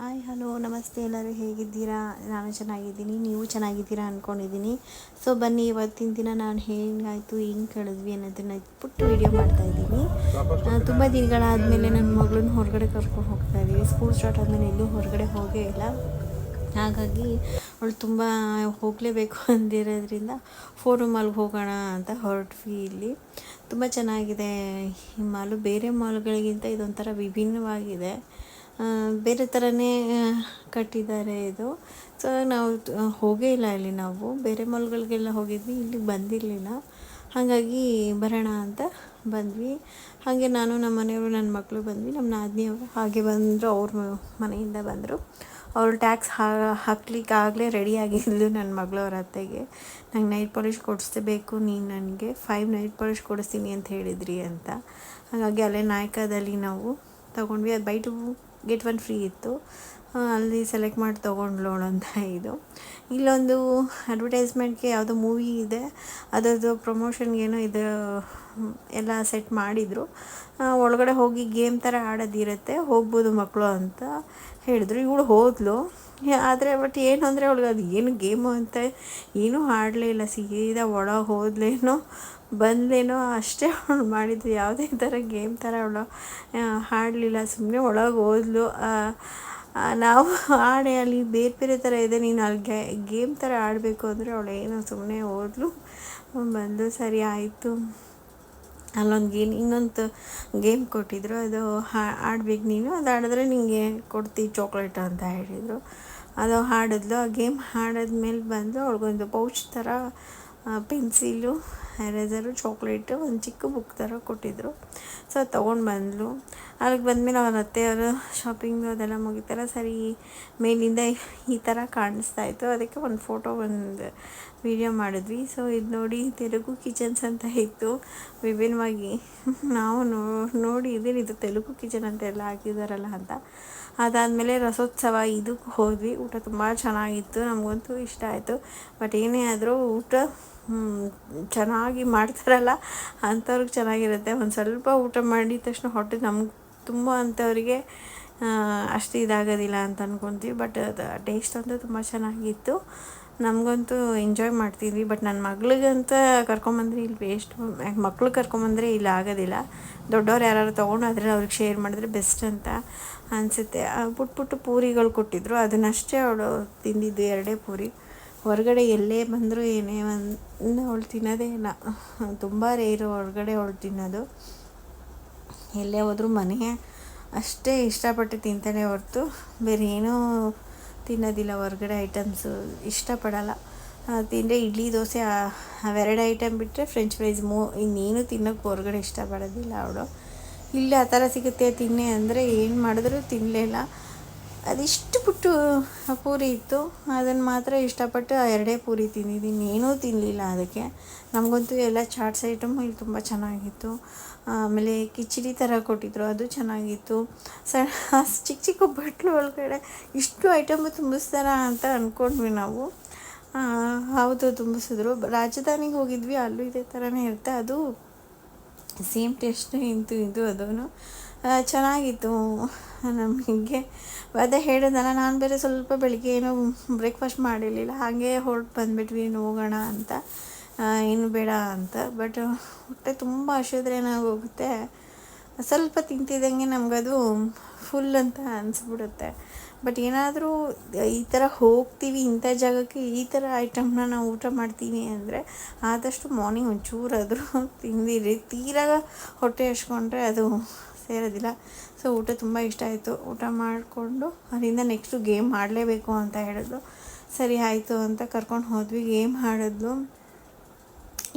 Hi hello ನಮಸ್ತೆ, ಎಲ್ಲರೂ ಹೇಗಿದ್ದೀರಾ? ನಾನು ಚೆನ್ನಾಗಿದ್ದೀನಿ, ನೀವು ಚೆನ್ನಾಗಿದ್ದೀರಾ ಅಂದ್ಕೊಂಡಿದ್ದೀನಿ. ಸೊ ಬನ್ನಿ, ಇವತ್ತಿನ ದಿನ ನಾನು ಹೇಗಾಯಿತು, ಹೆಂಗೆ ಕಳೆದ್ವಿ ಅನ್ನೋದನ್ನು ಪುಟ್ಟ ವೀಡಿಯೋ ಮಾಡ್ತಾಯಿದ್ದೀನಿ. ತುಂಬ ದಿನಗಳಾದಮೇಲೆ ನನ್ನ ಮಗಳನ್ನ ಹೊರಗಡೆ ಕರ್ಕೊಂಡು ಹೋಗ್ತಾಯಿದ್ದೀವಿ. ಸ್ಕೂಲ್ ಸ್ಟಾರ್ಟ್ ಆದಮೇಲೆ ಎಲ್ಲೂ ಹೊರಗಡೆ ಹೋಗೇ ಇಲ್ಲ. ಹಾಗಾಗಿ ಅವಳು ತುಂಬ ಹೋಗಲೇಬೇಕು ಅಂದಿರೋದ್ರಿಂದ ಫೋರ್ ಮಾಲ್ಗೆ ಹೋಗೋಣ ಅಂತ ಹೊರಟ್ವಿ. ಇಲ್ಲಿ ತುಂಬ ಚೆನ್ನಾಗಿದೆ ಈ ಮಾಲು. ಬೇರೆ ಮಾಲ್ಗಳಿಗಿಂತ ಇದೊಂಥರ ವಿಭಿನ್ನವಾಗಿದೆ, ಬೇರೆ ಥರನೇ ಕಟ್ಟಿದ್ದಾರೆ ಇದು. ಸೊ ನಾವು ಹೋಗೇ ಇಲ್ಲ ಇಲ್ಲಿ. ನಾವು ಬೇರೆ ಮಾಲ್ಗಳಿಗೆಲ್ಲ ಹೋಗಿದ್ವಿ, ಇಲ್ಲಿಗೆ ಬಂದಿರಲಿಲ್ಲ. ಹಾಗಾಗಿ ಬರೋಣ ಅಂತ ಬಂದ್ವಿ. ಹಾಗೆ ನಾನು ನಮ್ಮ ಮನೆಯವರು ನನ್ನ ಮಕ್ಕಳು ಬಂದ್ವಿ. ನಮ್ಮ ನಾದಿನಿಯವರು ಹಾಗೆ ಬಂದರು, ಅವ್ರ ಮನೆಯಿಂದ ಬಂದರು. ಅವ್ರು ಟ್ಯಾಕ್ಸ್ ಹಾಕ್ಲಿಕ್ಕೆ ಆಗಲೇ ರೆಡಿಯಾಗಿದ್ಲು ನನ್ನ ಮಗಳು ಅವ್ರ ಅತ್ತೆಗೆ. ನಂಗೆ ನೈಟ್ ಪಾಲಿಷ್ ಕೊಡಿಸ್ಬೇಕು, ನೀನು ನನಗೆ 5 ನೈಟ್ ಪಾಲಿಷ್ ಕೊಡಿಸ್ತೀನಿ ಅಂತ ಹೇಳಿದ್ರಿ ಅಂತ. ಹಾಗಾಗಿ ಅಲ್ಲೇ ನಾಯಕದಲ್ಲಿ ನಾವು ತೊಗೊಂಡ್ವಿ. ಅದು ಬೈ 2 get 1 ಫ್ರೀ ಇತ್ತು. ಅಲ್ಲಿ ಸೆಲೆಕ್ಟ್ ಮಾಡಿ ತೊಗೊಂಡ್ಲೋಳು ಅಂತ. ಇದು ಇಲ್ಲೊಂದು ಅಡ್ವರ್ಟೈಸ್ಮೆಂಟ್ಗೆ ಯಾವುದೋ ಮೂವಿ ಇದೆ, ಅದರದ್ದು ಪ್ರಮೋಷನ್ಗೇನೋ ಇದು ಎಲ್ಲ ಸೆಟ್ ಮಾಡಿದರು. ಒಳಗಡೆ ಹೋಗಿ ಗೇಮ್ ಥರ ಆಡೋದಿರುತ್ತೆ, ಹೋಗ್ಬೋದು ಮಕ್ಕಳು ಅಂತ ಹೇಳಿದ್ರು. ಇವಳು ಹೋದ್ಲು, ಆದರೆ ಬಟ್ ಏನು ಅಂದರೆ ಅವಳಿಗೆ ಅದು ಏನು ಗೇಮು ಅಂತ ಏನೂ ಆಡಲೇ ಇಲ್ಲ. ಸೀದಾ ಒಳಗೆ ಹೋದ್ಲೇನೋ ಬಂದೇನೋ ಅಷ್ಟೇ ಅವಳು ಮಾಡಿದ್ದು. ಯಾವುದೇ ಥರ ಗೇಮ್ ಥರ ಅವಳು ಹಾಡಲಿಲ್ಲ, ಸುಮ್ಮನೆ ಒಳಗೆ ಹೋದ್ಲು. ನಾವು ಆಡೆ ಅಲ್ಲಿ ಬೇರೆ ಬೇರೆ ಥರ ಇದೆ, ನೀನು ಅಲ್ಲಿ ಗೇಮ್ ಥರ ಆಡಬೇಕು ಅಂದರೆ ಅವಳು ಏನೋ ಸುಮ್ಮನೆ ಹೋದ್ಲು ಬಂದು. ಸರಿ ಆಯಿತು. ಅಲ್ಲೊಂದು ಇನ್ನೊಂದು ಗೇಮ್ ಕೊಟ್ಟಿದ್ದರು, ಅದು ಆಡ್ಬೇಕು ನೀನು, ಅದು ಆಡಿದ್ರೆ ನಿನಗೆ ಕೊಡ್ತೀವಿ ಚಾಕ್ಲೇಟ್ ಅಂತ ಹೇಳಿದರು. ಅದು ಆಡಿದ್ಲು. ಆ ಗೇಮ್ ಆಡಿದ್ಮೇಲೆ ಬಂದು ಅವ್ಳಿಗೊಂದು ಪೌಚ್ ಥರ ಪೆನ್ಸಿಲು, ಎರೇಸರು, ಚಾಕ್ಲೇಟು, ಒಂದು ಚಿಕ್ಕ ಬುಕ್ ಥರ ಕೊಟ್ಟಿದ್ದರು. ಸೊ ಅದು ತೊಗೊಂಡು ಬಂದಳು. ಅಲ್ಲಿಗೆ ಬಂದಮೇಲೆ ಅವ್ರ ಅತ್ತೆಯವರು ಶಾಪಿಂಗು ಅದೆಲ್ಲ ಮುಗಿತಾರೆ. ಸರಿ, ಮೇಲಿಂದ ಈ ಥರ ಕಾಣಿಸ್ತಾಯಿತ್ತು, ಅದಕ್ಕೆ ಒಂದು ಫೋಟೋ ಒಂದು ವೀಡಿಯೋ ಮಾಡಿದ್ವಿ. ಸೊ ಇದು ನೋಡಿ, ತೆಲುಗು ಕಿಚನ್ಸ್ ಅಂತ ಇತ್ತು ವಿಭಿನ್ನವಾಗಿ. ನಾವು ನೋಡಿ ಇದು ತೆಲುಗು ಕಿಚನ್ ಅಂತ ಎಲ್ಲ ಹಾಕಿದಾರಲ್ಲ ಅಂತ. ಅದಾದಮೇಲೆ ರಸೋತ್ಸವ ಇದಕ್ಕೆ ಹೋದ್ವಿ. ಊಟ ತುಂಬ ಚೆನ್ನಾಗಿತ್ತು, ನಮಗಂತೂ ಇಷ್ಟ ಆಯಿತು. ಬಟ್ ಏನೇ ಆದರೂ ಊಟ ಚೆನ್ನಾಗಿ ಮಾಡ್ತಾರಲ್ಲ ಅಂಥವ್ರಿಗೆ ಚೆನ್ನಾಗಿರುತ್ತೆ. ಒಂದು ಸ್ವಲ್ಪ ಊಟ ಮಾಡಿದ ತಕ್ಷಣ ಹೊಟ್ಟೆ ನಮ್ಗೆ ತುಂಬ ಅಂಥವ್ರಿಗೆ ಅಷ್ಟು ಇದಾಗೋದಿಲ್ಲ ಅಂತ ಅಂದ್ಕೊತೀವಿ. ಬಟ್ ಅದು ಟೇಸ್ಟ್ ಅಂತೂ ತುಂಬ ಚೆನ್ನಾಗಿತ್ತು, ನಮಗಂತೂ ಎಂಜಾಯ್ ಮಾಡ್ತಿದ್ವಿ. ಬಟ್ ನನ್ನ ಮಗಳಿಗಂತ ಕರ್ಕೊಂಬಂದರೆ ಇಲ್ಲಿ ವೇಸ್ಟ್, ಮಕ್ಳು ಕರ್ಕೊಂಬಂದರೆ ಇಲ್ಲಿ ಆಗೋದಿಲ್ಲ. ದೊಡ್ಡವ್ರು ಯಾರು ತೊಗೊಂಡಾದ್ರೆ ಅವ್ರಿಗೆ ಶೇರ್ ಮಾಡಿದ್ರೆ ಬೆಸ್ಟ್ ಅಂತ ಅನಿಸುತ್ತೆ. ಪುಟ್ಟ ಪೂರಿಗಳು ಕೊಟ್ಟಿದ್ದರು, ಅದನ್ನಷ್ಟೇ ಅವಳು ತಿಂದಿದ್ದು, 2 ಪೂರಿ. ಹೊರಗಡೆ ಎಲ್ಲೇ ಬಂದರೂ ಏನೇ ಒಂದು ಅವಳು ತಿನ್ನೋದೇ ಇಲ್ಲ. ತುಂಬ ರೇರು ಹೊರಗಡೆ ಅವಳು ತಿನ್ನೋದು. ಎಲ್ಲೇ ಹೋದರೂ ಮನೆ ಅಷ್ಟೇ ಇಷ್ಟಪಟ್ಟು ತಿಂತಾಳೆ ಹೊರತು ಬೇರೆ ಏನೂ ತಿನ್ನೋದಿಲ್ಲ. ಹೊರಗಡೆ ಐಟಮ್ಸು ಇಷ್ಟಪಡಲ್ಲ. ತಿಂದರೆ ಇಡ್ಲಿ ದೋಸೆ ಅವೆರಡು ಐಟಮ್ ಬಿಟ್ಟರೆ ಫ್ರೆಂಚ್ ಫ್ರೈಸ್ ಇನ್ನೇನು ತಿನ್ನೋಕ್ಕೆ ಹೊರಗಡೆ ಇಷ್ಟಪಡೋದಿಲ್ಲ ಅವಳು. ಇಲ್ಲಿ ಆ ಥರ ಸಿಗುತ್ತೆ ತಿನ್ನಿ ಅಂದರೆ ಏನು ಮಾಡಿದ್ರೂ ತಿನ್ನಲಿಲ್ಲ. ಅದಿಷ್ಟು ಪುಟ್ಟು ಪೂರಿ ಇತ್ತು, ಅದನ್ನು ಮಾತ್ರ ಇಷ್ಟಪಟ್ಟು ಆ 2 ಪೂರಿ ತಿಂದಿದ್ದೀನಿ, ಏನೂ ತಿನ್ನಲಿಲ್ಲ ಅದಕ್ಕೆ. ನಮಗಂತೂ ಎಲ್ಲ ಚಾಟ್ಸ್ ಐಟಮು ಇಲ್ಲಿ ತುಂಬ ಚೆನ್ನಾಗಿತ್ತು. ಆಮೇಲೆ ಕಿಚಡಿ ಥರ ಕೊಟ್ಟಿದ್ದರು, ಅದು ಚೆನ್ನಾಗಿತ್ತು. ಚಿಕ್ಕ ಚಿಕ್ಕ ಬಟ್ಲು ಒಳಗಡೆ ಇಷ್ಟು ಐಟಮು ತುಂಬಿಸ್ತಾರ ಅಂತ ಅಂದ್ಕೊಂಡ್ವಿ ನಾವು. ಹೌದು, ತುಂಬಿಸಿದ್ರು. ರಾಜಧಾನಿಗೆ ಹೋಗಿದ್ವಿ, ಅಲ್ಲೂ ಇದೇ ಥರನೇ ಇರುತ್ತೆ, ಅದು ಸೇಮ್ ಟೇಸ್ಟ್ ಇದು ಅದೂ ಚೆನ್ನಾಗಿತ್ತು ನಮಗೆ. ಅದೇ ಹೇಳಿದ್ನಲ್ಲ, ನಾನು ಬೇರೆ ಸ್ವಲ್ಪ ಬೆಳಿಗ್ಗೆ ಏನೋ ಬ್ರೇಕ್ಫಾಸ್ಟ್ ಮಾಡಿರಲಿಲ್ಲ, ಹಾಗೆ ಹೊರಟು ಬಂದುಬಿಟ್ವಿ ಹೋಗೋಣ ಅಂತ, ಏನು ಬೇಡ ಅಂತ. ಬಟ್ ಹೊಟ್ಟೆ ತುಂಬ ಹಸಿದ್ರೆ ಏನಾಗೋಗುತ್ತೆ, ಸ್ವಲ್ಪ ತಿಂತಿದ್ದಂಗೆ ನಮಗದು ಫುಲ್ ಅಂತ ಅನಿಸ್ಬಿಡುತ್ತೆ. ಬಟ್ ಏನಾದರೂ ಈ ಥರ ಹೋಗ್ತೀವಿ ಇಂಥ ಜಾಗಕ್ಕೆ, ಈ ಥರ ಐಟಮ್ನ ನಾವು ಊಟ ಮಾಡ್ತೀವಿ ಅಂದರೆ ಆದಷ್ಟು ಮಾರ್ನಿಂಗ್ ಒಂಚೂರಾದರೂ ತಿಂದಿರಿ. ತೀರಾ ಹೊಟ್ಟೆ ಹಚ್ಕೊಂಡ್ರೆ ಅದು ಸೇರೋದಿಲ್ಲ. ಸೊ ಊಟ ತುಂಬ ಇಷ್ಟ ಆಯಿತು. ಊಟ ಮಾಡಿಕೊಂಡು ಅಲ್ಲಿಂದ ನೆಕ್ಸ್ಟು ಗೇಮ್ ಆಡಲೇಬೇಕು ಅಂತ ಹೇಳಿದ್ರು. ಸರಿ ಆಯಿತು ಅಂತ ಕರ್ಕೊಂಡು ಹೋದ್ವಿ. ಗೇಮ್ ಆಡಿದ್ಲು.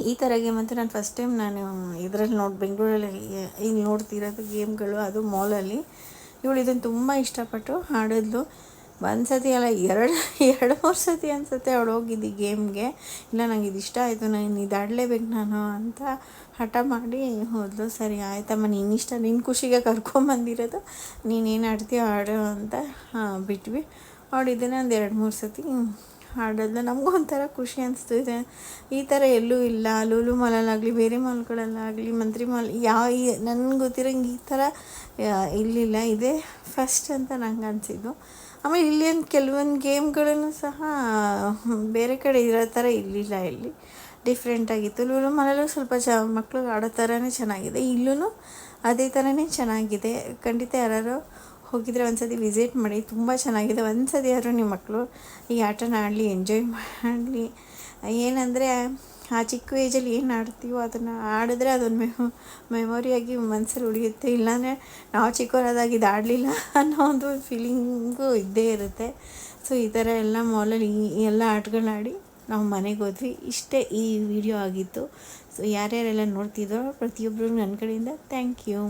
ಈ ಥರ ಗೇಮ್ ಅಂತ ನಾನು ಫಸ್ಟ್ ಟೈಮ್ ಇದರಲ್ಲಿ ಬೆಂಗಳೂರಲ್ಲಿ ಇಲ್ಲಿ ನೋಡ್ತಿರೋದು ಗೇಮ್ಗಳು, ಅದು ಮಾಲಲ್ಲಿ. ಇವಳು ಇದನ್ನು ತುಂಬ ಇಷ್ಟಪಟ್ಟು ಆಡಿದ್ಲು. ಒಂದು ಸತಿ ಅಲ್ಲ, 2-3 ಸತಿ ಅನಿಸುತ್ತೆ ಅವಳು ಹೋಗಿದ್ದು ಗೇಮ್ಗೆ. ಇಲ್ಲ, ನಂಗೆ ಇದು ಇಷ್ಟ ಆಯಿತು, ನಾನು ಇದು ಆಡಲೇಬೇಕು ನಾನು ಅಂತ ಹಠ ಮಾಡಿ ಹೋದ್ಲು. ಸರಿ ಆಯ್ತಮ್ಮ, ನಿನ್ನಿಷ್ಟ, ನಿನ್ನ ಖುಷಿಗೆ ಕರ್ಕೊಂಬಂದಿರೋದು, ನೀನೇನು ಆಡ್ತೀಯೋ ಆಡು ಅಂತ ಬಿಟ್ವಿ. ಅವಳು ಇದನ್ನು ಒಂದು 2-3 ಸತಿ ಆಡೋದು ನಮಗೂ ಒಂಥರ ಖುಷಿ ಅನಿಸ್ತು. ಈ ಥರ ಎಲ್ಲೂ ಇಲ್ಲ, ಲೂಲು ಮಾಲಲ್ಲಾಗಲಿ ಬೇರೆ ಮಾಲ್ಗಳಲ್ಲಾಗಲಿ ಮಂತ್ರಿ ಮಾಲ್ ನನಗೆ ಗೊತ್ತಿರೋಂಗೆ ಈ ಥರ ಇಲ್ಲಿಲ್ಲ. ಇದೇ ಫಸ್ಟ್ ಅಂತ ನಂಗೆ ಅನಿಸಿದ್ದು. ಆಮೇಲೆ ಇಲ್ಲಿನ ಕೆಲವೊಂದು ಗೇಮ್ಗಳನ್ನು ಸಹ ಬೇರೆ ಕಡೆ ಇರೋ ಥರ ಇರಲಿಲ್ಲ. ಇಲ್ಲಿ ಡಿಫ್ರೆಂಟಾಗಿತ್ತು. ಲೂಲು ಮಾಲಲ್ಲೂ ಸ್ವಲ್ಪ ಮಕ್ಕಳು ಆಡೋ ಥರನೇ ಚೆನ್ನಾಗಿದೆ, ಇಲ್ಲೂ ಅದೇ ಥರನೇ ಚೆನ್ನಾಗಿದೆ. ಖಂಡಿತ ಯಾರು ಹೋಗಿದ್ರೆ ಒಂದು ಸತಿ ವಿಸಿಟ್ ಮಾಡಿ, ತುಂಬ ಚೆನ್ನಾಗಿದೆ. ಒಂದು ಸತಿ ಯಾರು ನಿಮ್ಮ ಮಕ್ಕಳು ಈ ಆಟನ ಆಡಲಿ, ಎಂಜಾಯ್ ಮಾಡಲಿ. ಏನಂದರೆ ಆ ಚಿಕ್ಕ ಏಜಲ್ಲಿ ಏನು ಆಡ್ತೀವೋ ಅದನ್ನು ಆಡಿದ್ರೆ ಅದೊಂದು ಮೆಮೊರಿಯಾಗಿ ಮನಸ್ಸಲ್ಲಿ ಉಳಿಯುತ್ತೆ. ಇಲ್ಲಾಂದರೆ ನಾವು ಚಿಕ್ಕವರಾದಾಗ ಇದು ಆಡಲಿಲ್ಲ ಅನ್ನೋ ಒಂದು ಫೀಲಿಂಗು ಇದ್ದೇ ಇರುತ್ತೆ. ಸೊ ಈ ಥರ ಎಲ್ಲ ಮಾಲಲ್ಲಿ ಈ ಎಲ್ಲ ಆಟಗಳಾಡಿ ನಾವು ಮನೆಗೆ ಹೋದ್ವಿ. ಇಷ್ಟೇ ಈ ವಿಡಿಯೋ ಆಗಿತ್ತು. ಸೊ ಯಾರ್ಯಾರೆಲ್ಲ ನೋಡ್ತಿದ್ದೋ ಪ್ರತಿಯೊಬ್ಬರು ನನ್ನ ಕಡೆಯಿಂದ ಥ್ಯಾಂಕ್ ಯು.